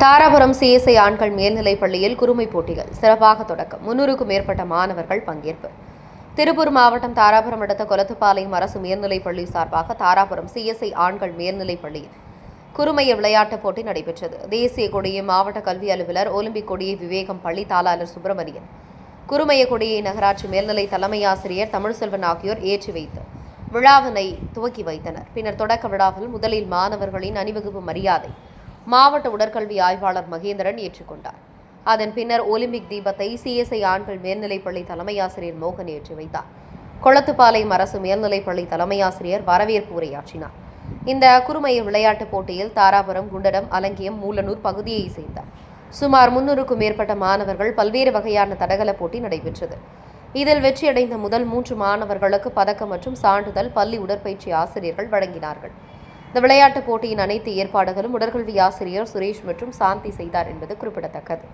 Dharapuram CSI ஆண்கள் மேல்நிலைப் பள்ளியில் குறுமை போட்டிகள் சிறப்பாக தொடக்கம். 300க்கும் மேற்பட்ட மாணவர்கள் பங்கேற்பு. திருப்பூர் மாவட்டம் தாராபுரம் அடுத்த கொலத்துப்பாளையம் அரசு மேல்நிலைப் பள்ளி சார்பாக தாராபுரம் சிஎஸ்ஐ ஆண்கள் மேல்நிலைப் பள்ளியில் குறுமைய விளையாட்டுப் போட்டி நடைபெற்றது. தேசிய கொடியை மாவட்ட கல்வி அலுவலர், ஒலிம்பிக் கொடியை விவேகம் பள்ளி தாளாளர் சுப்பிரமணியன், குறுமைய கொடியை நகராட்சி மேல்நிலை தலைமை ஆசிரியர் தமிழ்செல்வன் ஆகியோர் ஏற்றி வைத்து விழாவினை துவக்கி வைத்தனர். பின்னர் தொடக்க விழாவில் முதலில் மாணவர்களின் அணிவகுப்பு மரியாதை மாவட்ட உடற்கல்வி ஆய்வாளர் மகேந்திரன் ஏற்றுக்கொண்டார். அதன் பின்னர் ஒலிம்பிக் தீபத்தை சிஎஸ்ஐ ஆண்கள் மேல்நிலைப்பள்ளி தலைமை ஆசிரியர் மோகன் ஏற்றி வைத்தார். கொளத்துப்பாளையம் அரசு மேல்நிலைப்பள்ளி தலைமை ஆசிரியர் வரவேற்பு உரையாற்றினார். இந்த குறுமைய விளையாட்டுப் போட்டியில் தாராபுரம், குண்டடம், அலங்கியம், மூலனூர் பகுதியைச் சேர்ந்த சுமார் 300க்கும் மேற்பட்ட மாணவர்கள் பல்வேறு வகையான தடகள போட்டி நடைபெற்றது. இதில் வெற்றியடைந்த முதல் 3 மாணவர்களுக்கு பதக்கம் மற்றும் சான்றிதழ் பள்ளி உடற்பயிற்சி ஆசிரியர்கள் வழங்கினார்கள். இந்த விளையாட்டுப் போட்டியின் அனைத்து ஏற்பாடுகளும் உடற்கல்வி ஆசிரியர் சுரேஷ் மற்றும் சாந்தி செய்தார் என்பது குறிப்பிடத்தக்கது.